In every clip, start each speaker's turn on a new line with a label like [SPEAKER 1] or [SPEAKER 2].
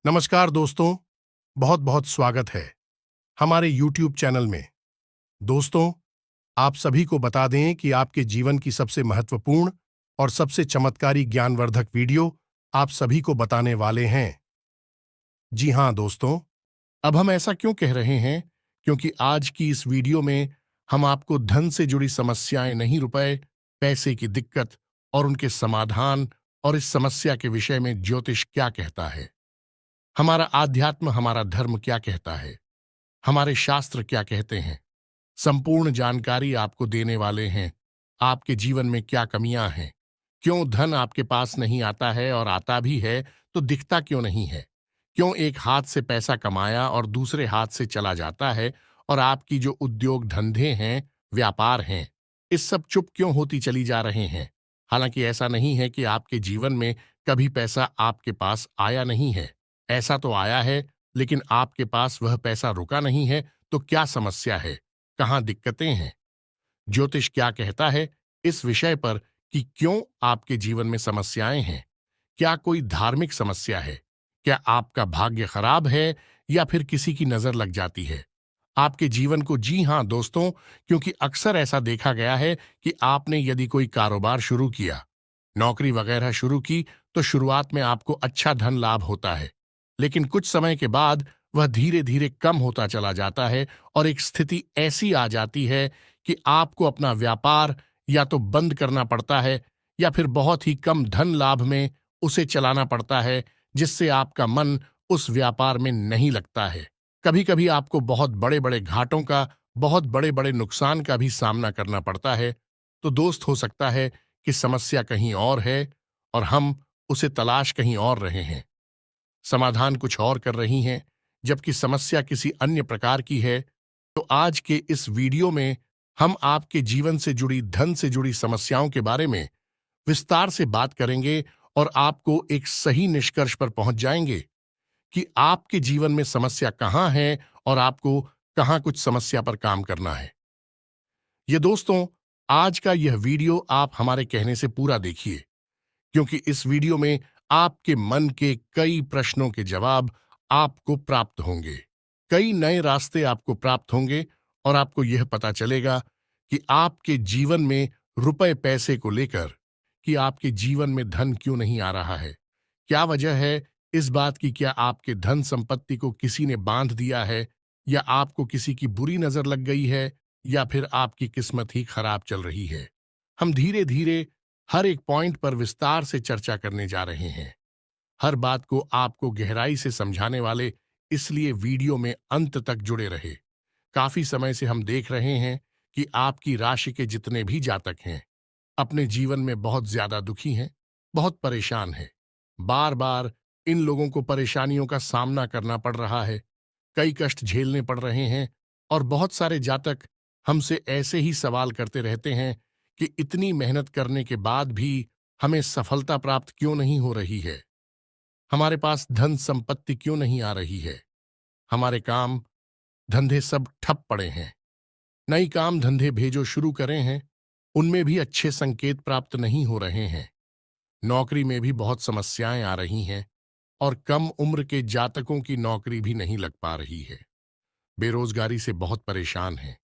[SPEAKER 1] नमस्कार दोस्तों, बहुत बहुत स्वागत है हमारे YouTube चैनल में। दोस्तों, आप सभी को बता दें कि आपके जीवन की सबसे महत्वपूर्ण और सबसे चमत्कारी ज्ञानवर्धक वीडियो आप सभी को बताने वाले हैं। जी हाँ दोस्तों, अब हम ऐसा क्यों कह रहे हैं? क्योंकि आज की इस वीडियो में हम आपको धन से जुड़ी समस्याएं नहीं, रुपए, पैसे की दिक्कत और उनके समाधान और इस समस्या के विषय में ज्योतिष क्या कहता है, हमारा आध्यात्म, हमारा धर्म क्या कहता है, हमारे शास्त्र क्या कहते हैं, संपूर्ण जानकारी आपको देने वाले हैं। आपके जीवन में क्या कमियां हैं, क्यों धन आपके पास नहीं आता है और आता भी है तो दिखता क्यों नहीं है, क्यों एक हाथ से पैसा कमाया और दूसरे हाथ से चला जाता है, और आपकी जो उद्योग धंधे हैं, व्यापार हैं, इस सब चुप क्यों होती चली जा रहे हैं। हालांकि ऐसा नहीं है कि आपके जीवन में कभी पैसा आपके पास आया नहीं है, ऐसा तो आया है, लेकिन आपके पास वह पैसा रुका नहीं है। तो क्या समस्या है, कहाँ दिक्कतें हैं, ज्योतिष क्या कहता है इस विषय पर कि क्यों आपके जीवन में समस्याएं हैं? क्या कोई धार्मिक समस्या है? क्या आपका भाग्य खराब है या फिर किसी की नजर लग जाती है आपके जीवन को? जी हां दोस्तों, क्योंकि अक्सर ऐसा देखा गया है कि आपने यदि कोई कारोबार शुरू किया, नौकरी वगैरह शुरू की, तो शुरुआत में आपको अच्छा धन लाभ होता है, लेकिन कुछ समय के बाद वह धीरे धीरे कम होता चला जाता है और एक स्थिति ऐसी आ जाती है कि आपको अपना व्यापार या तो बंद करना पड़ता है या फिर बहुत ही कम धन लाभ में उसे चलाना पड़ता है, जिससे आपका मन उस व्यापार में नहीं लगता है। कभी कभी आपको बहुत बड़े बड़े घाटों का, बहुत बड़े बड़े नुकसान का भी सामना करना पड़ता है। तो दोस्त, हो सकता है कि समस्या कहीं और है और हम उसे तलाश कहीं और रहे हैं, समाधान कुछ और कर रही हैं, जबकि समस्या किसी अन्य प्रकार की है। तो आज के इस वीडियो में हम आपके जीवन से जुड़ी, धन से जुड़ी समस्याओं के बारे में विस्तार से बात करेंगे और आपको एक सही निष्कर्ष पर पहुंच जाएंगे कि आपके जीवन में समस्या कहां है और आपको कहां कुछ समस्या पर काम करना है। ये दोस्तों, आज का यह वीडियो आप हमारे कहने से पूरा देखिए, क्योंकि इस वीडियो में आपके मन के कई प्रश्नों के जवाब आपको प्राप्त होंगे, कई नए रास्ते आपको प्राप्त होंगे, और आपको यह पता चलेगा कि आपके जीवन में रुपए पैसे को लेकर, कि आपके जीवन में धन क्यों नहीं आ रहा है, क्या वजह है इस बात की, क्या आपके धन संपत्ति को किसी ने बांध दिया है, या आपको किसी की बुरी नजर लग गई है, या फिर आपकी किस्मत ही खराब चल रही है। हम धीरे धीरे हर एक पॉइंट पर विस्तार से चर्चा करने जा रहे हैं, हर बात को आपको गहराई से समझाने वाले, इसलिए वीडियो में अंत तक जुड़े रहे। काफी समय से हम देख रहे हैं कि आपकी राशि के जितने भी जातक हैं, अपने जीवन में बहुत ज्यादा दुखी हैं, बहुत परेशान हैं। बार बार इन लोगों को परेशानियों का सामना करना पड़ रहा है, कई कष्ट झेलने पड़ रहे हैं, और बहुत सारे जातक हमसे ऐसे ही सवाल करते रहते हैं कि इतनी मेहनत करने के बाद भी हमें सफलता प्राप्त क्यों नहीं हो रही है, हमारे पास धन संपत्ति क्यों नहीं आ रही है, हमारे काम धंधे सब ठप पड़े हैं, नई काम धंधे भेजो शुरू करें हैं, उनमें भी अच्छे संकेत प्राप्त नहीं हो रहे हैं, नौकरी में भी बहुत समस्याएं आ रही हैं, और कम उम्र के जातकों की नौकरी भी नहीं लग पा रही है, बेरोजगारी से बहुत परेशान हैं,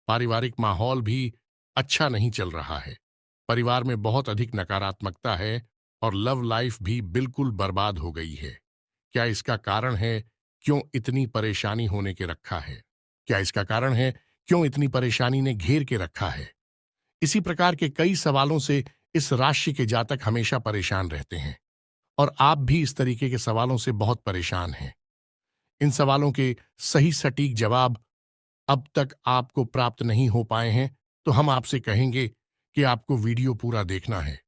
[SPEAKER 1] पारिवारिक माहौल भी अच्छा नहीं चल रहा है, परिवार में बहुत अधिक नकारात्मकता है, और लव लाइफ भी बिल्कुल बर्बाद हो गई है। क्या इसका कारण है क्यों इतनी परेशानी होने के रखा है? क्या इसका कारण है क्यों इतनी परेशानी ने घेर के रखा है? इसी प्रकार के कई सवालों से इस राशि के जातक हमेशा परेशान रहते हैं, और आप भी इस तरीके के सवालों से बहुत परेशान हैं। इन सवालों के सही सटीक जवाब अब तक आपको प्राप्त नहीं हो पाए हैं, तो हम आपसे कहेंगे कि आपको वीडियो पूरा देखना है।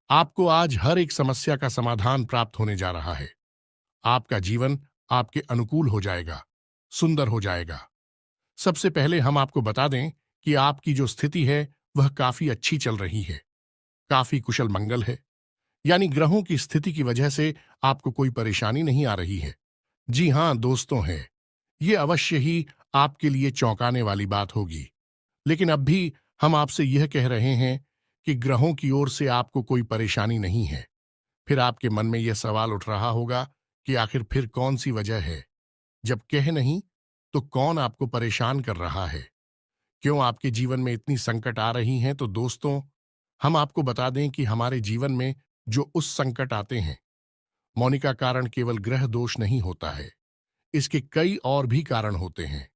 [SPEAKER 1] आपको आज हर एक समस्या का समाधान प्राप्त होने जा रहा है, आपका जीवन आपके अनुकूल हो जाएगा, सुंदर हो जाएगा। सबसे पहले हम आपको बता दें कि आपकी जो स्थिति है वह काफी अच्छी चल रही है, काफी कुशल मंगल है, यानी ग्रहों की स्थिति की वजह से आपको कोई परेशानी नहीं आ रही है। जी हां दोस्तों, है ये अवश्य ही आपके लिए चौंकाने वाली बात होगी, लेकिन अब भी हम आपसे यह कह रहे हैं कि ग्रहों की ओर से आपको कोई परेशानी नहीं है। फिर आपके मन में यह सवाल उठ रहा होगा कि आखिर फिर कौन सी वजह है। जब कह नहीं, तो कौन आपको परेशान कर रहा है? क्यों आपके जीवन में इतनी संकट आ रही हैं? तो दोस्तों, हम आपको बता दें कि हमारे जीवन में जो उस संकट आते हैं, मौनी का कारण केवल ग्रह दोष नहीं होता है। इसके कई और भी कारण होते हैं।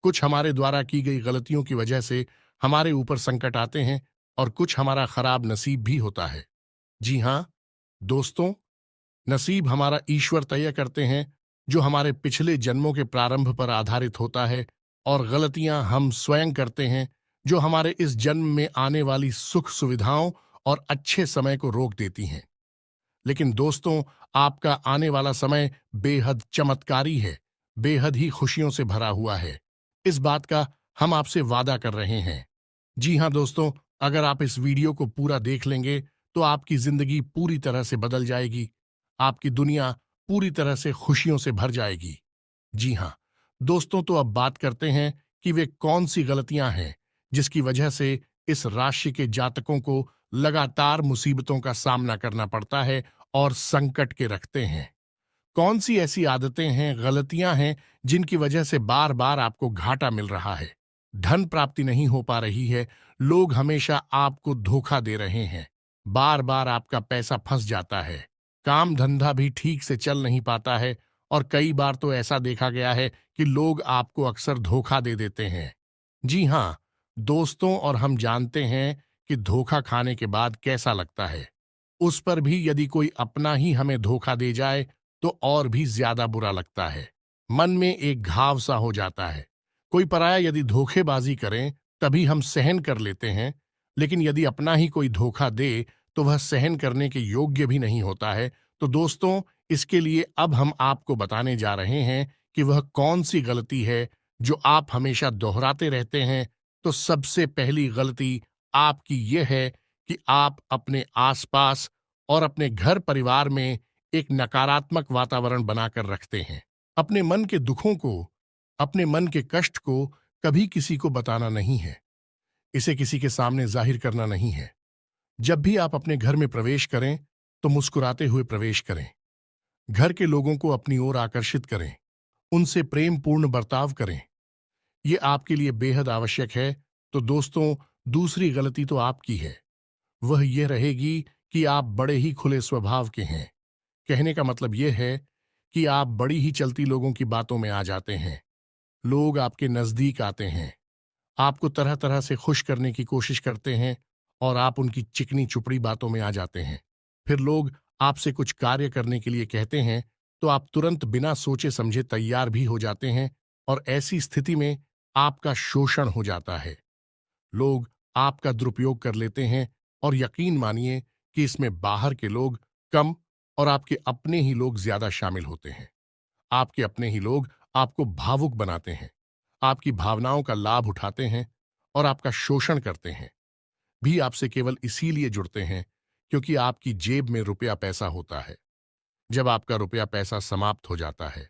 [SPEAKER 1] कुछ हमारे द्वारा की गई गलतियों की वजह से हमारे ऊपर संकट आते हैं, और कुछ हमारा खराब नसीब भी होता है। जी हाँ दोस्तों, नसीब हमारा ईश्वर तय करते हैं, जो हमारे पिछले जन्मों के प्रारंभ पर आधारित होता है, और गलतियां हम स्वयं करते हैं, जो हमारे इस जन्म में आने वाली सुख सुविधाओं और अच्छे समय को रोक देती हैं। लेकिन दोस्तों, आपका आने वाला समय बेहद चमत्कारी है, बेहद ही खुशियों से भरा हुआ है। इस बात का हम आपसे वादा कर रहे हैं। जी हाँ दोस्तों, अगर आप इस वीडियो को पूरा देख लेंगे, तो आपकी जिंदगी पूरी तरह से बदल जाएगी। आपकी दुनिया पूरी तरह से खुशियों से भर जाएगी। जी हाँ दोस्तों, तो अब बात करते हैं कि वे कौन सी गलतियां हैं जिसकी वजह से इस राशि के जातकों को लगातार मुसीबतों का सामना करना पड़ता है और संकट के रखते हैं। कौन सी ऐसी आदतें हैं, गलतियां हैं, जिनकी वजह से बार बार आपको घाटा मिल रहा है, धन प्राप्ति नहीं हो पा रही है, लोग हमेशा आपको धोखा दे रहे हैं, बार बार आपका पैसा फंस जाता है, काम धंधा भी ठीक से चल नहीं पाता है, और कई बार तो ऐसा देखा गया है कि लोग आपको अक्सर धोखा दे देते हैं। जी हाँ दोस्तों, और हम जानते हैं कि धोखा खाने के बाद कैसा लगता है। उस पर भी यदि कोई अपना ही हमें धोखा दे जाए, तो और भी ज्यादा बुरा लगता है। मन में एक घाव सा हो जाता है। कोई पराया यदि धोखेबाजी करें, तभी हम सहन कर लेते हैं, लेकिन यदि अपना ही कोई धोखा दे, तो वह सहन करने के योग्य भी नहीं होता है। तो दोस्तों, इसके लिए अब हम आपको बताने जा रहे हैं कि वह कौन सी गलती है जो आप हमेशा दोहराते रहते हैं। तो सबसे पहली गलती आपकी यह है कि आप अपने आसपास और अपने घर परिवार में एक नकारात्मक वातावरण बनाकर रखते हैं। अपने मन के दुखों को, अपने मन के कष्ट को कभी किसी को बताना नहीं है। इसे किसी के सामने जाहिर करना नहीं है। जब भी आप अपने घर में प्रवेश करें, तो मुस्कुराते हुए प्रवेश करें। घर के लोगों को अपनी ओर आकर्षित करें, उनसे प्रेम पूर्ण बर्ताव करें। ये आपके लिए बेहद आवश्यक है। तो दोस्तों, दूसरी गलती तो आपकी है। वह यह रहेगी कि आप बड़े ही खुले स्वभाव के हैं। कहने का मतलब यह है कि आप बड़ी ही चलती लोगों की बातों में आ जाते हैं। लोग आपके नजदीक आते हैं, आपको तरह तरह से खुश करने की कोशिश करते हैं, और आप उनकी चिकनी चुपड़ी बातों में आ जाते हैं। फिर लोग आपसे कुछ कार्य करने के लिए कहते हैं, तो आप तुरंत बिना सोचे समझे तैयार भी हो जाते हैं, और ऐसी स्थिति में आपका शोषण हो जाता है। लोग आपका दुरुपयोग कर लेते हैं, और यकीन मानिए कि इसमें बाहर के लोग कम और आपके अपने ही लोग ज्यादा शामिल होते हैं। आपके अपने ही लोग आपको भावुक बनाते हैं, आपकी भावनाओं का लाभ उठाते हैं, और आपका शोषण करते हैं। भी आपसे केवल इसीलिए जुड़ते हैं क्योंकि आपकी जेब में रुपया पैसा होता है। जब आपका रुपया पैसा समाप्त हो जाता है,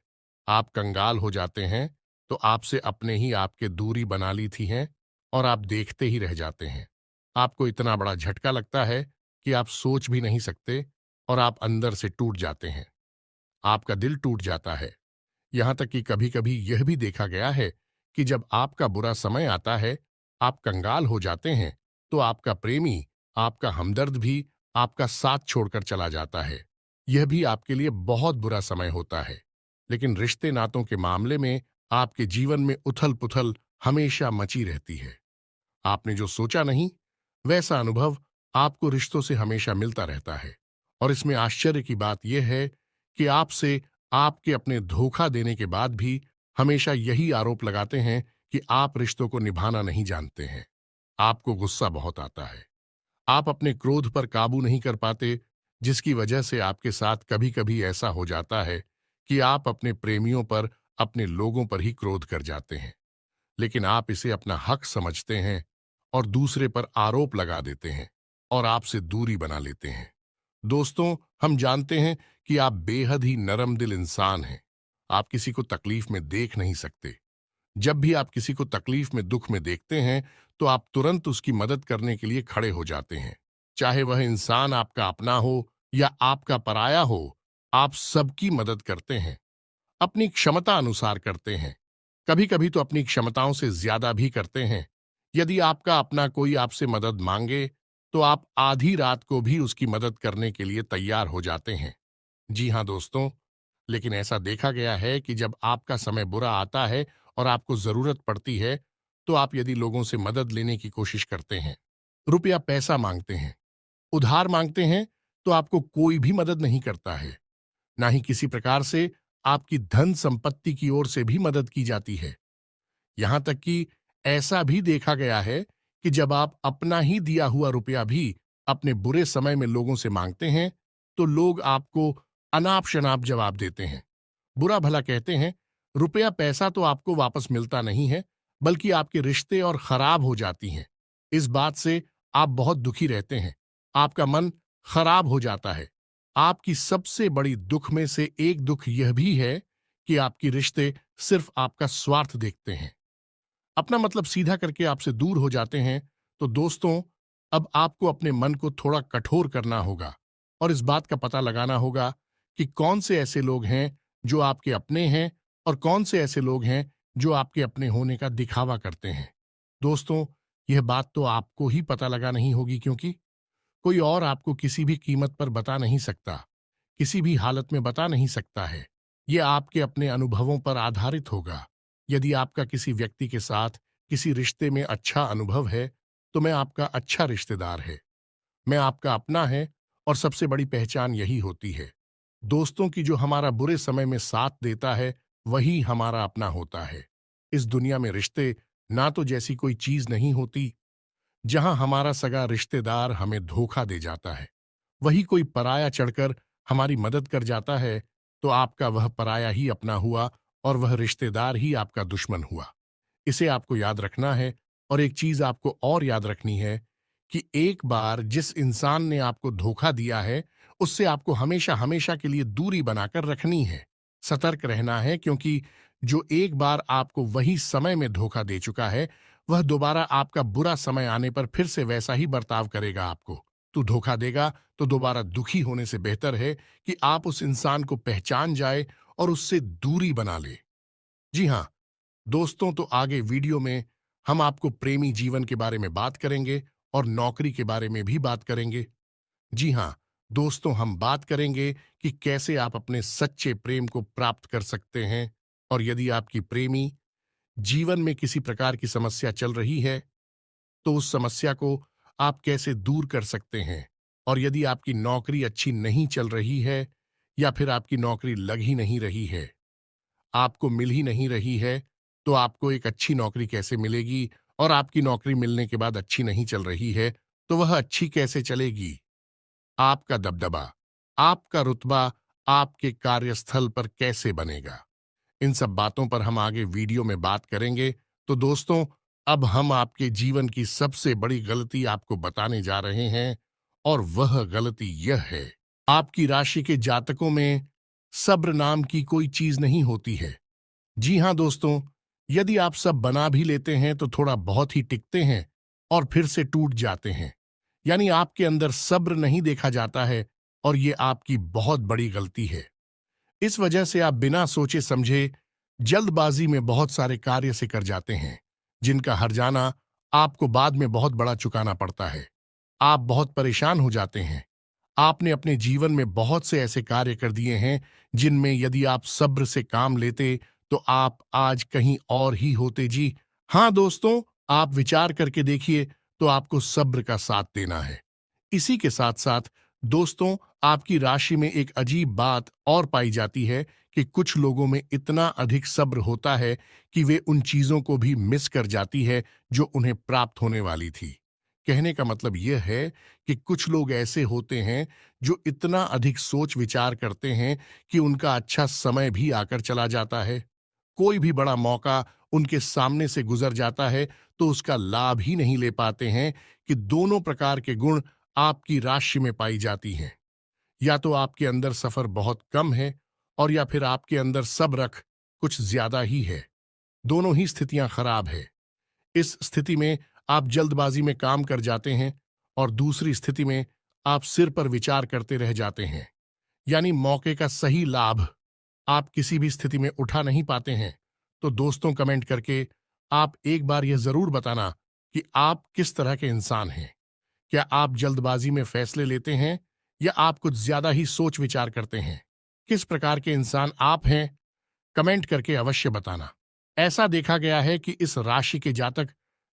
[SPEAKER 1] आप कंगाल हो जाते हैं, तो आपसे अपने ही आपके दूरी बना ली थी हैं, और आप देखते ही रह जाते हैं। आपको इतना बड़ा झटका लगता है कि आप सोच भी नहीं सकते, और आप अंदर से टूट जाते हैं। आपका दिल टूट जाता है। यहां तक कि कभी कभी यह भी देखा गया है कि जब आपका बुरा समय आता है, आप कंगाल हो जाते हैं, तो आपका प्रेमी, आपका हमदर्द भी आपका साथ छोड़कर चला जाता है। यह भी आपके लिए बहुत बुरा समय होता है। लेकिन रिश्ते नातों के मामले में आपके जीवन में उथल पुथल हमेशा मची रहती है। आपने जो सोचा नहीं, वैसा अनुभव आपको रिश्तों से हमेशा मिलता रहता है। और इसमें आश्चर्य की बात यह है कि आपसे आपके अपने धोखा देने के बाद भी हमेशा यही आरोप लगाते हैं कि आप रिश्तों को निभाना नहीं जानते हैं। आपको गुस्सा बहुत आता है। आप अपने क्रोध पर काबू नहीं कर पाते, जिसकी वजह से आपके साथ कभी कभी ऐसा हो जाता है कि आप अपने प्रेमियों पर, अपने लोगों पर ही क्रोध कर जाते हैं। लेकिन आप इसे अपना हक समझते हैं, और दूसरे पर आरोप लगा देते हैं, और आपसे दूरी बना लेते हैं। दोस्तों, हम जानते हैं कि आप बेहद ही नरम दिल इंसान हैं। आप किसी को तकलीफ में देख नहीं सकते। जब भी आप किसी को तकलीफ में, दुख में देखते हैं, तो आप तुरंत उसकी मदद करने के लिए खड़े हो जाते हैं। चाहे वह इंसान आपका अपना हो या आपका पराया हो, आप सबकी मदद करते हैं, अपनी क्षमता अनुसार करते हैं, कभी कभी तो अपनी क्षमताओं से ज्यादा भी करते हैं। यदि आपका अपना कोई आपसे मदद मांगे तो आप आधी रात को भी उसकी मदद करने के लिए तैयार हो जाते हैं। जी हाँ दोस्तों, लेकिन ऐसा देखा गया है कि जब आपका समय बुरा आता है और आपको जरूरत पड़ती है, तो आप यदि लोगों से मदद लेने की कोशिश करते हैं, रुपया पैसा मांगते हैं, उधार मांगते हैं, तो आपको कोई भी मदद नहीं करता है। ना ही किसी प्रकार से आपकी धन संपत्ति की ओर से भी मदद की जाती है। यहां तक कि ऐसा भी देखा गया है कि जब आप अपना ही दिया हुआ रुपया भी अपने बुरे समय में लोगों से मांगते हैं, तो लोग आपको अनाप शनाप जवाब देते हैं, बुरा भला कहते हैं। रुपया पैसा तो आपको वापस मिलता नहीं है, बल्कि आपके रिश्ते और खराब हो जाती हैं। इस बात से आप बहुत दुखी रहते हैं, आपका मन खराब हो जाता है। आपकी सबसे बड़ी दुख में से एक दुख यह भी है कि आपके रिश्ते सिर्फ आपका स्वार्थ देखते हैं, अपना मतलब सीधा करके आपसे दूर हो जाते हैं। तो दोस्तों, अब आपको अपने मन को थोड़ा कठोर करना होगा और इस बात का पता लगाना होगा कि कौन से ऐसे लोग हैं जो आपके अपने हैं और कौन से ऐसे लोग हैं जो आपके अपने होने का दिखावा करते हैं। दोस्तों, यह बात तो आपको ही पता लगा नहीं होगी, क्योंकि कोई और आपको किसी भी कीमत पर बता नहीं सकता, किसी भी हालत में बता नहीं सकता है। यह आपके अपने अनुभवों पर आधारित होगा। यदि आपका किसी व्यक्ति के साथ किसी रिश्ते में अच्छा अनुभव है, तो मैं आपका अच्छा रिश्तेदार है, मैं आपका अपना है, और सबसे बड़ी पहचान यही होती है। दोस्तों की जो हमारा बुरे समय में साथ देता है, वही हमारा अपना होता है। इस दुनिया में रिश्ते ना तो जैसी कोई चीज नहीं होती। जहां हमारा सगा रिश्तेदार हमें धोखा दे जाता है, वही कोई पराया चढ़कर हमारी मदद कर जाता है, तो आपका वह पराया ही अपना हुआ और वह रिश्तेदार ही आपका दुश्मन हुआ। इसे आपको याद रखना है। और एक चीज आपको और याद रखनी है कि एक बार जिस इंसान ने आपको धोखा दिया है, उससे आपको हमेशा हमेशा के लिए दूरी बनाकर रखनी है। सतर्क रहना है, क्योंकि जो एक बार आपको वही समय में धोखा दे चुका है, वह दोबारा आपका बुरा समय आने पर फिर से वैसा ही बर्ताव करेगा आपको। तू धोखा देगा तो दोबारा दुखी होने से बेहतर है कि आप उस इंसान को पहचान जाए और उससे दूरी बना ले। जी हाँ दोस्तों, तो आगे वीडियो में हम आपको प्रेमी जीवन के बारे में बात करेंगे और नौकरी के बारे में भी बात करेंगे। जी हाँ दोस्तों, हम बात करेंगे कि कैसे आप अपने सच्चे प्रेम को प्राप्त कर सकते हैं, और यदि आपकी प्रेमी जीवन में किसी प्रकार की समस्या चल रही है, तो उस समस्या को आप कैसे दूर कर सकते हैं। और यदि आपकी नौकरी अच्छी नहीं चल रही है, या फिर आपकी नौकरी लग ही नहीं रही है, आपको मिल ही नहीं रही है, तो आपको एक अच्छी नौकरी कैसे मिलेगी। और आपकी नौकरी मिलने के बाद अच्छी नहीं चल रही है, तो वह अच्छी कैसे चलेगी। आपका दबदबा, आपका रुतबा आपके कार्यस्थल पर कैसे बनेगा। इन सब बातों पर हम आगे वीडियो में बात करेंगे। तो दोस्तों, अब हम आपके जीवन की सबसे बड़ी गलती आपको बताने जा रहे हैं, और वह गलती यह है, आपकी राशि के जातकों में सब्र नाम की कोई चीज नहीं होती है। जी हां दोस्तों, यदि आप सब बना भी लेते हैं तो थोड़ा बहुत ही टिकते हैं और फिर से टूट जाते हैं। यानी आपके अंदर सब्र नहीं देखा जाता है, और ये आपकी बहुत बड़ी गलती है। इस वजह से आप बिना सोचे समझे जल्दबाजी में बहुत सारे कार्य से कर जाते हैं, जिनका हर्जाना आपको बाद में बहुत बड़ा चुकाना पड़ता है। आप बहुत परेशान हो जाते हैं। आपने अपने जीवन में बहुत से ऐसे कार्य कर दिए हैं जिनमें यदि आप सब्र से काम लेते, तो आप आज कहीं और ही होते। जी हाँ दोस्तों, आप विचार करके देखिए, तो आपको सब्र का साथ देना है। इसी के साथ साथ दोस्तों, आपकी राशि में एक अजीब बात और पाई जाती है कि कुछ लोगों में इतना अधिक सब्र होता है कि वे उन चीजों को भी मिस कर जाती है जो उन्हें प्राप्त होने वाली थी। कहने का मतलब यह है कि कुछ लोग ऐसे होते हैं जो इतना अधिक सोच विचार करते हैं कि उनका अच्छा समय भी आकर चला जाता है। कोई भी बड़ा मौका उनके सामने से गुजर जाता है, तो उसका लाभ ही नहीं ले पाते हैं कि दोनों प्रकार के गुण आपकी राशि में पाई जाती हैं। या तो आपके अंदर सफर बहुत कम है, और या फिर आपके अंदर सब्र कुछ ज्यादा ही है। दोनों ही स्थितियां खराब है। इस स्थिति में आप जल्दबाजी में काम कर जाते हैं, और दूसरी स्थिति में आप सिर पर विचार करते रह जाते हैं। यानी मौके का सही लाभ आप किसी भी स्थिति में उठा नहीं पाते हैं, तो दोस्तों कमेंट करके आप एक बार यह जरूर बताना कि आप किस तरह के इंसान हैं। क्या आप जल्दबाजी में फैसले लेते हैं या आप कुछ ज्यादा ही सोच विचार करते हैं? किस प्रकार के इंसान आप हैं, कमेंट करके अवश्य बताना। ऐसा देखा गया है कि इस राशि के जातक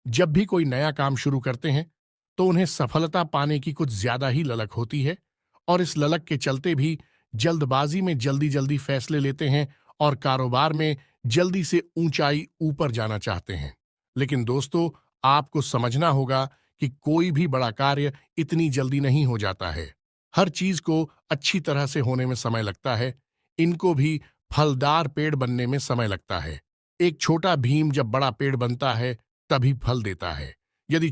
[SPEAKER 1] जब भी कोई नया काम शुरू करते हैं तो उन्हें सफलता पाने की कुछ ज्यादा ही ललक होती है, और इस ललक के चलते भी जल्दबाजी में जल्दी जल्दी फैसले लेते हैं और कारोबार में जल्दी से ऊंचाई ऊपर जाना चाहते हैं। लेकिन दोस्तों, आपको समझना होगा कि कोई भी बड़ा कार्य इतनी जल्दी नहीं हो जाता है। हर चीज को अच्छी तरह से होने में समय लगता है। इनको भी फलदार पेड़ बनने में समय लगता है। एक छोटा भीम जब बड़ा पेड़ बनता है तभी फल देता है। यदि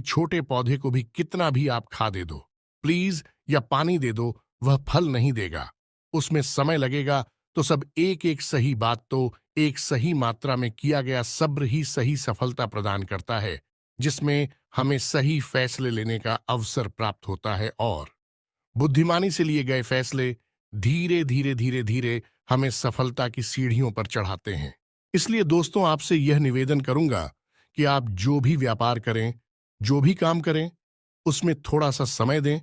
[SPEAKER 1] छोटे पौधे को भी कितना भी आप खा दे दो, प्लीज, या पानी दे दो, वह फल नहीं देगा। उसमें समय लगेगा। तो सब एक एक सही बात तो एक सही मात्रा में किया गया सब्र ही सही सफलता प्रदान करता है, जिसमें हमें सही फैसले लेने का अवसर प्राप्त होता है, और बुद्धिमानी से लिए गए फैसले धीरे धीरे धीरे धीरे हमें सफलता की सीढ़ियों पर चढ़ाते हैं। इसलिए दोस्तों, आपसे यह निवेदन करूंगा कि आप जो भी व्यापार करें, जो भी काम करें, उसमें थोड़ा सा समय दें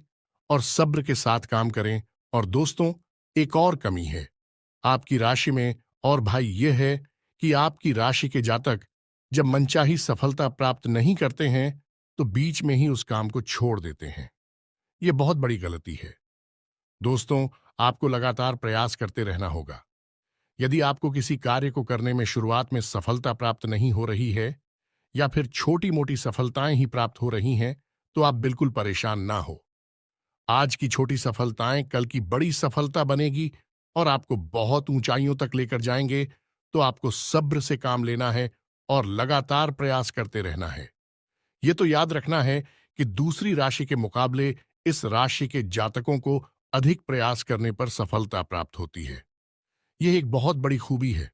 [SPEAKER 1] और सब्र के साथ काम करें। और दोस्तों, एक और कमी है आपकी राशि में, और भाई यह है कि आपकी राशि के जातक जब मनचाही सफलता प्राप्त नहीं करते हैं तो बीच में ही उस काम को छोड़ देते हैं। यह बहुत बड़ी गलती है। दोस्तों, आपको लगातार प्रयास करते रहना होगा। यदि आपको किसी कार्य को करने में शुरुआत में सफलता प्राप्त नहीं हो रही है, या फिर छोटी मोटी सफलताएं ही प्राप्त हो रही हैं, तो आप बिल्कुल परेशान ना हो। आज की छोटी सफलताएं कल की बड़ी सफलता बनेगी और आपको बहुत ऊंचाइयों तक लेकर जाएंगे। तो आपको सब्र से काम लेना है और लगातार प्रयास करते रहना है। यह तो याद रखना है कि दूसरी राशि के मुकाबले इस राशि के जातकों को अधिक प्रयास करने पर सफलता प्राप्त होती है। यह एक बहुत बड़ी खूबी है,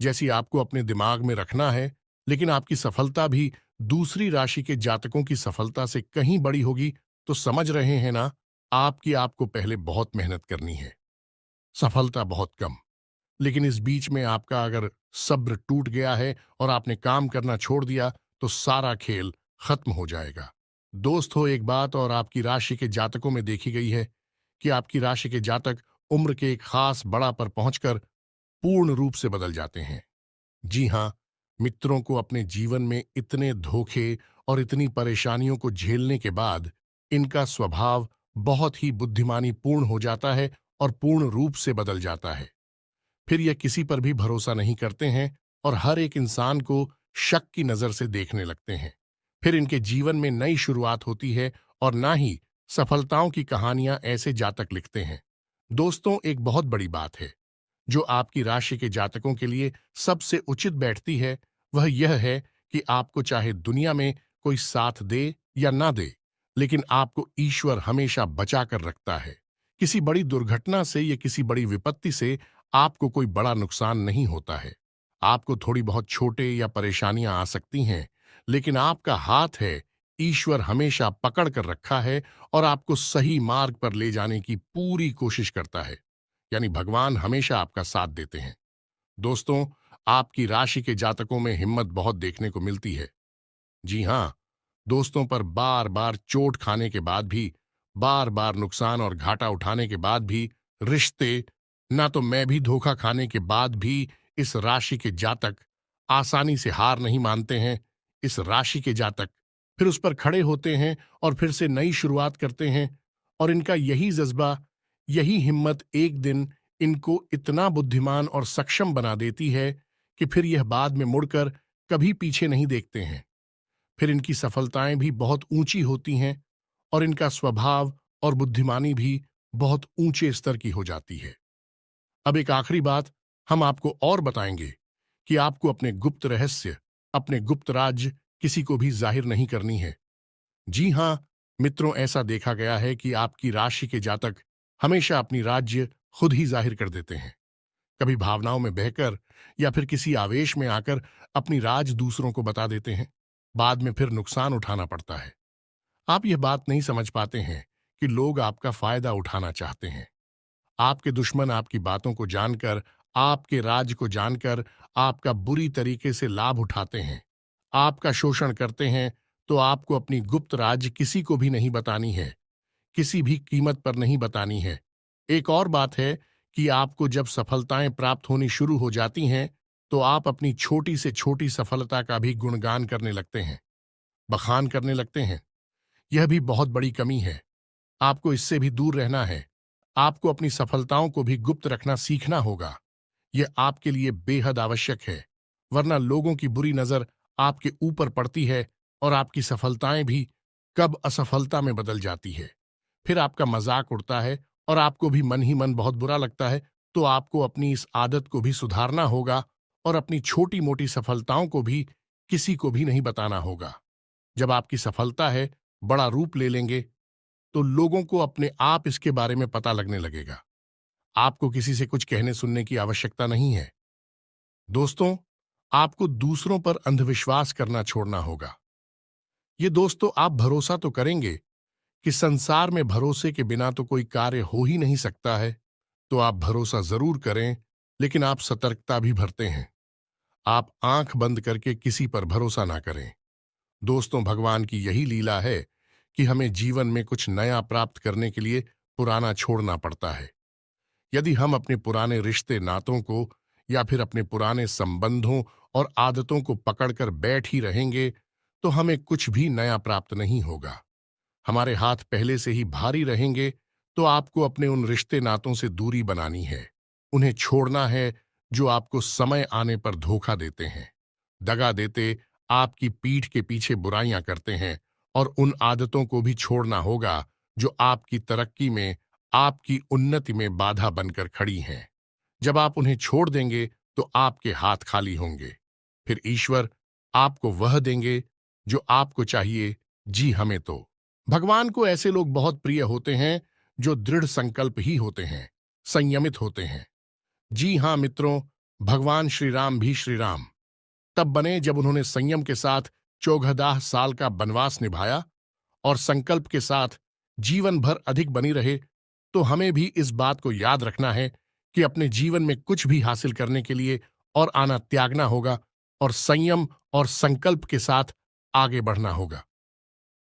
[SPEAKER 1] जैसी आपको अपने दिमाग में रखना है। लेकिन आपकी सफलता भी दूसरी राशि के जातकों की सफलता से कहीं बड़ी होगी। तो समझ रहे हैं ना, आपको पहले बहुत मेहनत करनी है, सफलता बहुत कम। लेकिन इस बीच में आपका अगर सब्र टूट गया है और आपने काम करना छोड़ दिया, तो सारा खेल खत्म हो जाएगा। दोस्त हो, एक बात और आपकी राशि के जातकों में देखी गई है कि आपकी राशि के जातक उम्र के एक खास बड़ा पर पहुंचकर पूर्ण रूप से बदल जाते हैं। जी हां, मित्रों को अपने जीवन में इतने धोखे और इतनी परेशानियों को झेलने के बाद इनका स्वभाव बहुत ही बुद्धिमानी पूर्ण हो जाता है और पूर्ण रूप से बदल जाता है। फिर यह किसी पर भी भरोसा नहीं करते हैं और हर एक इंसान को शक की नजर से देखने लगते हैं। फिर इनके जीवन में नई शुरुआत होती है और ना ही सफलताओं की कहानियां ऐसे जातक लिखते हैं। दोस्तों, एक बहुत बड़ी बात है जो आपकी राशि के जातकों के लिए सबसे उचित बैठती है, वह यह है कि आपको चाहे दुनिया में कोई साथ दे या ना दे, लेकिन आपको ईश्वर हमेशा बचा कर रखता है। किसी बड़ी दुर्घटना से या किसी बड़ी विपत्ति से आपको कोई बड़ा नुकसान नहीं होता है। आपको थोड़ी बहुत छोटे या परेशानियां आ सकती हैं, लेकिन आपका हाथ है, ईश्वर हमेशा पकड़ कर रखा है और आपको सही मार्ग पर ले जाने की पूरी कोशिश करता है। यानी भगवान हमेशा आपका साथ देते हैं। दोस्तों, आपकी राशि के जातकों में हिम्मत बहुत देखने को मिलती है। जी हां, दोस्तों पर बार बार चोट खाने के बाद भी, बार बार नुकसान और घाटा उठाने के बाद भी, रिश्ते, ना तो मैं भी धोखा खाने के बाद भी इस राशि के जातक आसानी से हार नहीं मानते हैं। इस राशि के जातक फिर उस पर खड़े होते हैं और फिर से नई शुरुआत करते हैं। और इनका यही जज्बा, यही हिम्मत एक दिन इनको इतना बुद्धिमान और सक्षम बना देती है कि फिर यह बाद में मुड़कर कभी पीछे नहीं देखते हैं। फिर इनकी सफलताएं भी बहुत ऊंची होती हैं और इनका स्वभाव और बुद्धिमानी भी बहुत ऊंचे स्तर की हो जाती है। अब एक आखिरी बात हम आपको और बताएंगे कि आपको अपने गुप्त रहस्य, अपने गुप्त राज किसी को भी जाहिर नहीं करनी है। जी हां मित्रों, ऐसा देखा गया है कि आपकी राशि के जातक हमेशा अपनी राज्य खुद ही जाहिर कर देते हैं। कभी भावनाओं में बहकर या फिर किसी आवेश में आकर अपनी राज दूसरों को बता देते हैं। बाद में फिर नुकसान उठाना पड़ता है। आप यह बात नहीं समझ पाते हैं कि लोग आपका फायदा उठाना चाहते हैं। आपके दुश्मन आपकी बातों को जानकर, आपके राज को जानकर आपका बुरी तरीके से लाभ उठाते हैं, आपका शोषण करते हैं, तो आपको अपनी गुप्त राज किसी को भी नहीं बतानी है, किसी भी कीमत पर नहीं बतानी है। एक और बात है कि आपको जब सफलताएं प्राप्त होनी शुरू हो जाती हैं, तो आप अपनी छोटी से छोटी सफलता का भी गुणगान करने लगते हैं, बखान करने लगते हैं। यह भी बहुत बड़ी कमी है। आपको इससे भी दूर रहना है। आपको अपनी सफलताओं को भी गुप्त रखना सीखना होगा। यह आपके लिए बेहद आवश्यक है, वरना लोगों की बुरी नजर आपके ऊपर पड़ती है और आपकी सफलताएं भी कब असफलता में बदल जाती है। फिर आपका मजाक उड़ता है और आपको भी मन ही मन बहुत बुरा लगता है। तो आपको अपनी इस आदत को भी सुधारना होगा और अपनी छोटी मोटी सफलताओं को भी किसी को भी नहीं बताना होगा। जब आपकी सफलता है बड़ा रूप ले लेंगे, तो लोगों को अपने आप इसके बारे में पता लगने लगेगा। आपको किसी से कुछ कहने सुनने की आवश्यकता नहीं है। दोस्तों, आपको दूसरों पर अंधविश्वास करना छोड़ना होगा। ये दोस्तों, आप भरोसा तो करेंगे कि संसार में भरोसे के बिना तो कोई कार्य हो ही नहीं सकता है, तो आप भरोसा जरूर करें, लेकिन आप सतर्कता भी भरते हैं। आप आंख बंद करके किसी पर भरोसा ना करें। दोस्तों, भगवान की यही लीला है कि हमें जीवन में कुछ नया प्राप्त करने के लिए पुराना छोड़ना पड़ता है। यदि हम अपने पुराने रिश्ते नातों को या फिर अपने पुराने संबंधों और आदतों को पकड़कर बैठ ही रहेंगे, तो हमें कुछ भी नया प्राप्त नहीं होगा। हमारे हाथ पहले से ही भारी रहेंगे, तो आपको अपने उन रिश्ते नातों से दूरी बनानी है। उन्हें छोड़ना है जो आपको समय आने पर धोखा देते हैं, दगा देते, आपकी पीठ के पीछे बुराइयां करते हैं। और उन आदतों को भी छोड़ना होगा जो आपकी तरक्की में, आपकी उन्नति में बाधा बनकर खड़ी हैं। जब आप उन्हें छोड़ देंगे, तो आपके हाथ खाली होंगे। फिर ईश्वर आपको वह देंगे जो आपको चाहिए। जी, हमें तो भगवान को ऐसे लोग बहुत प्रिय होते हैं जो दृढ़ संकल्प ही होते हैं, संयमित होते हैं। जी हां मित्रों, भगवान श्री राम भी श्री राम तब बने जब उन्होंने संयम के साथ 14 साल का वनवास निभाया और संकल्प के साथ जीवन भर अधिक बनी रहे। तो हमें भी इस बात को याद रखना है कि अपने जीवन में कुछ भी हासिल करने के लिए और आना त्यागना होगा और संयम और संकल्प के साथ आगे बढ़ना होगा।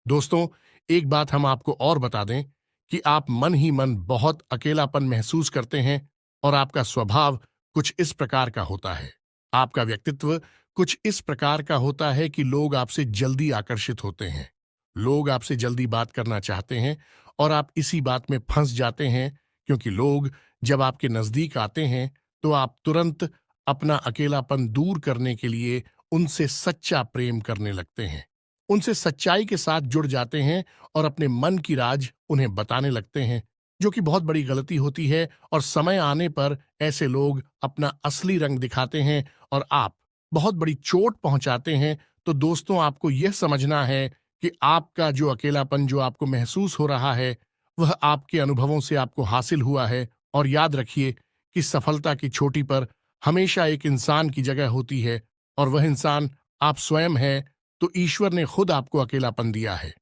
[SPEAKER 1] दोस्तों, एक बात हम आपको और बता दें कि आप मन ही मन बहुत अकेलापन महसूस करते हैं और आपका स्वभाव कुछ इस प्रकार का होता है। आपका व्यक्तित्व कुछ इस प्रकार का होता है कि लोग आपसे जल्दी आकर्षित होते हैं। लोग आपसे जल्दी बात करना चाहते हैं और आप इसी बात में फंस जाते हैं, क्योंकि लोग जब आपके नजदीक आते हैं, तो आप तुरंत अपना अकेलापन दूर करने के लिए उनसे सच्चा प्रेम करने लगते हैं, उनसे सच्चाई के साथ जुड़ जाते हैं और अपने मन की राज उन्हें बताने लगते हैं, जो कि बहुत बड़ी गलती होती है। और समय आने पर ऐसे लोग अपना असली रंग दिखाते हैं और आप बहुत बड़ी चोट पहुंचाते हैं। तो दोस्तों, आपको यह समझना है कि आपका जो अकेलापन जो आपको महसूस हो रहा है, वह आपके अनुभवों से आपको हासिल हुआ है। और याद रखिए कि सफलता की चोटी पर हमेशा एक इंसान की जगह होती है, और वह इंसान आप स्वयं हैं। तो ईश्वर ने खुद आपको अकेलापन दिया है,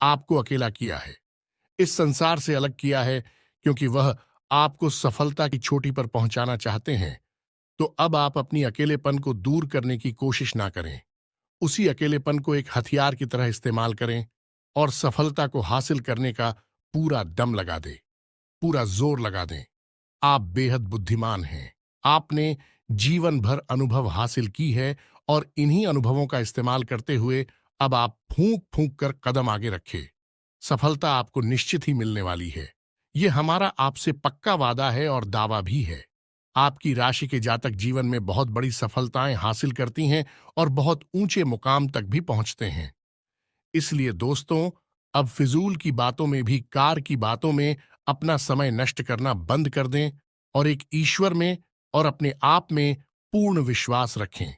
[SPEAKER 1] आपको अकेला किया है, इस संसार से अलग किया है, क्योंकि वह आपको सफलता की चोटी पर पहुंचाना चाहते हैं। तो अब आप अपनी अकेलेपन को दूर करने की कोशिश ना करें, उसी अकेलेपन को एक हथियार की तरह इस्तेमाल करें और सफलता को हासिल करने का पूरा दम लगा दें, पूरा जोर लगा दें। आप बेहद बुद्धिमान हैं। आपने जीवन भर अनुभव हासिल की है और इन्हीं अनुभवों का इस्तेमाल करते हुए अब आप फूंक फूंक कर कदम आगे रखें। सफलता आपको निश्चित ही मिलने वाली है। ये हमारा आपसे पक्का वादा है और दावा भी है। आपकी राशि के जातक जीवन में बहुत बड़ी सफलताएं हासिल करती हैं और बहुत ऊंचे मुकाम तक भी पहुंचते हैं। इसलिए दोस्तों, अब फिजूल की बातों में भी, कार की बातों में अपना समय नष्ट करना बंद कर दें और एक ईश्वर में और अपने आप में पूर्ण विश्वास रखें,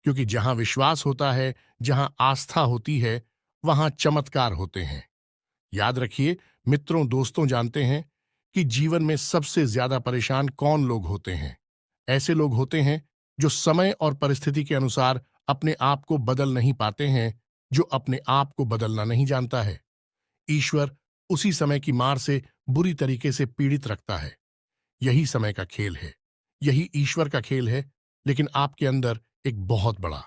[SPEAKER 1] क्योंकि जहां विश्वास होता है, जहां आस्था होती है, वहां चमत्कार होते हैं। याद रखिए मित्रों, दोस्तों, जानते हैं कि जीवन में सबसे ज्यादा परेशान कौन लोग होते हैं? ऐसे लोग होते हैं जो समय और परिस्थिति के अनुसार अपने आप को बदल नहीं पाते हैं, जो अपने आप को बदलना नहीं जानता है। ईश्वर उसी समय की मार से बुरी तरीके से पीड़ित रखता है। यही समय का खेल है, यही ईश्वर का खेल है, लेकिन आपके अंदर एक बहुत बड़ा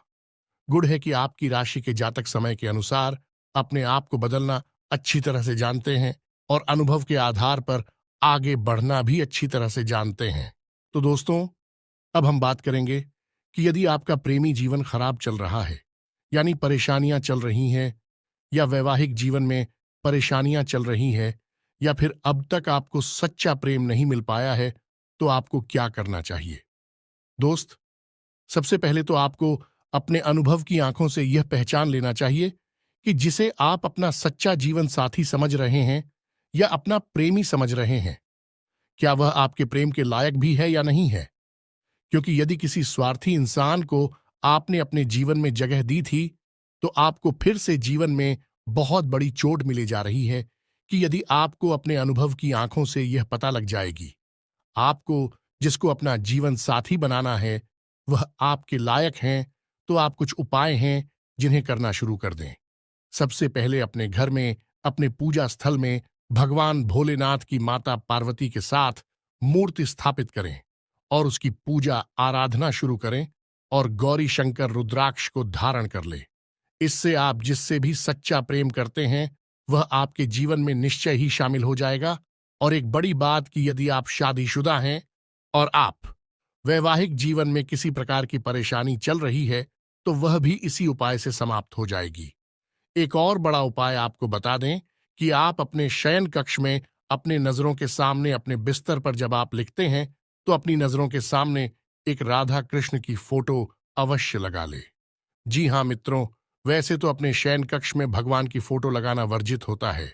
[SPEAKER 1] गुण है कि आपकी राशि के जातक समय के अनुसार अपने आप को बदलना अच्छी तरह से जानते हैं और अनुभव के आधार पर आगे बढ़ना भी अच्छी तरह से जानते हैं। तो दोस्तों, अब हम बात करेंगे कि यदि आपका प्रेमी जीवन खराब चल रहा है, यानी परेशानियां चल रही हैं, या वैवाहिक जीवन में परेशानियां चल रही हैं, या फिर अब तक आपको सच्चा प्रेम नहीं मिल पाया है, तो आपको क्या करना चाहिए? दोस्त, सबसे पहले तो आपको अपने अनुभव की आंखों से यह पहचान लेना चाहिए कि जिसे आप अपना सच्चा जीवन साथी समझ रहे हैं या अपना प्रेमी समझ रहे हैं, क्या वह आपके प्रेम के लायक भी है या नहीं है। क्योंकि यदि किसी स्वार्थी इंसान को आपने अपने जीवन में जगह दी थी, तो आपको फिर से जीवन में बहुत बड़ी चोट मिली जा रही है कि यदि आपको अपने अनुभव की आंखों से यह पता लग जाएगी, आपको जिसको अपना जीवन साथी बनाना है वह आपके लायक हैं, तो आप कुछ उपाय हैं जिन्हें करना शुरू कर दें। सबसे पहले अपने घर में, अपने पूजा स्थल में भगवान भोलेनाथ की माता पार्वती के साथ मूर्ति स्थापित करें और उसकी पूजा आराधना शुरू करें और गौरी शंकर रुद्राक्ष को धारण कर ले। इससे आप जिससे भी सच्चा प्रेम करते हैं वह आपके जीवन में निश्चय ही शामिल हो जाएगा। और एक बड़ी बात कि यदि आप शादीशुदा हैं और आप वैवाहिक जीवन में किसी प्रकार की परेशानी चल रही है, तो वह भी इसी उपाय से समाप्त हो जाएगी। एक और बड़ा उपाय आपको बता दें कि आप अपने शयन कक्ष में अपने नजरों के सामने अपने बिस्तर पर जब आप लिखते हैं, तो अपनी नजरों के सामने एक राधा कृष्ण की फोटो अवश्य लगा ले। जी हाँ मित्रों, वैसे तो अपने शयन कक्ष में भगवान की फोटो लगाना वर्जित होता है,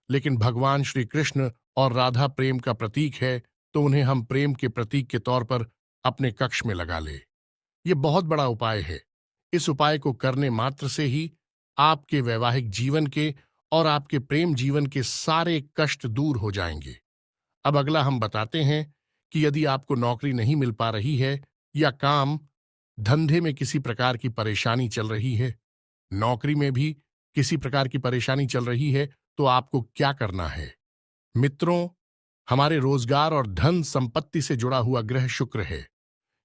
[SPEAKER 1] लेकिन भगवान श्री कृष्ण और राधा प्रेम का प्रतीक है, तो उन्हें हम प्रेम के प्रतीक के तौर पर अपने कक्ष में लगा ले। ये बहुत बड़ा उपाय है। इस उपाय को करने मात्र से ही आपके वैवाहिक जीवन के और आपके प्रेम जीवन के सारे कष्ट दूर हो जाएंगे। अब अगला हम बताते हैं कि यदि आपको नौकरी नहीं मिल पा रही है या काम धंधे में किसी प्रकार की परेशानी चल रही है, नौकरी में भी किसी प्रकार की परेशानी चल रही है, तो आपको क्या करना है? मित्रों, हमारे रोजगार और धन संपत्ति से जुड़ा हुआ ग्रह शुक्र है।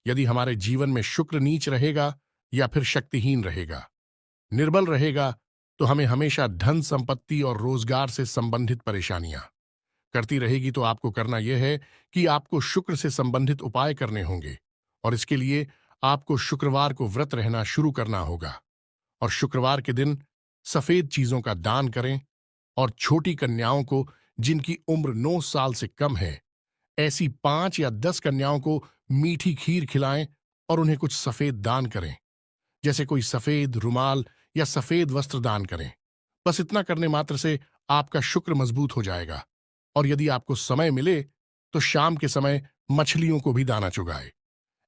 [SPEAKER 1] यदि हमारे जीवन में शुक्र नीच रहेगा या फिर शक्तिहीन रहेगा, निर्बल रहेगा, तो हमें हमेशा धन संपत्ति और रोजगार से संबंधित परेशानियां करती रहेगी। तो आपको करना यह है कि आपको शुक्र से संबंधित उपाय करने होंगे, और इसके लिए आपको शुक्रवार को व्रत रहना शुरू करना होगा। और शुक्रवार के दिन सफेद चीजों का दान करें और छोटी कन्याओं को जिनकी उम्र 9 साल से कम है, ऐसी 5 या 10 कन्याओं को मीठी खीर खिलाएं और उन्हें कुछ सफेद दान करें, जैसे कोई सफेद रुमाल या सफेद वस्त्र दान करें। बस इतना करने मात्र से आपका शुक्र मजबूत हो जाएगा। और यदि आपको समय मिले तो शाम के समय मछलियों को भी दाना चुगाए।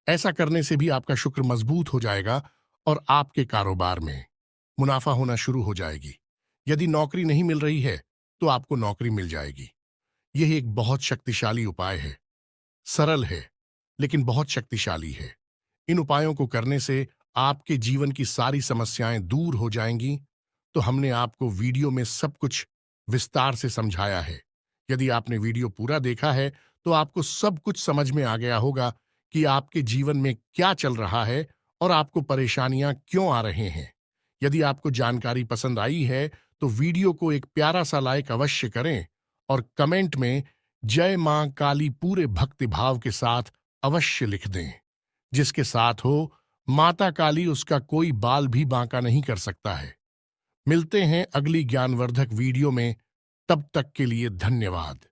[SPEAKER 1] ऐसा करने से भी आपका शुक्र मजबूत हो जाएगा और आपके कारोबार में मुनाफा होना शुरू हो जाएगी। यदि नौकरी नहीं मिल रही है तो आपको नौकरी मिल जाएगी। यह एक बहुत शक्तिशाली उपाय है, सरल है लेकिन बहुत शक्तिशाली है। इन उपायों को करने से आपके जीवन की सारी समस्याएं दूर हो जाएंगी। तो हमने आपको वीडियो में सब कुछ विस्तार से समझाया है। यदि आपने वीडियो पूरा देखा है तो आपको सब कुछ समझ में आ गया होगा कि आपके जीवन में क्या चल रहा है और आपको परेशानियां क्यों आ रहे हैं। यदि आपको जानकारी पसंद आई है तो वीडियो को एक प्यारा सा लाइक अवश्य करें और कमेंट में जय मां काली पूरे भक्ति भाव के साथ अवश्य लिख दें। जिसके साथ हो माता काली, उसका कोई बाल भी बांका नहीं कर सकता है। मिलते हैं अगली ज्ञानवर्धक वीडियो में, तब तक के लिए धन्यवाद।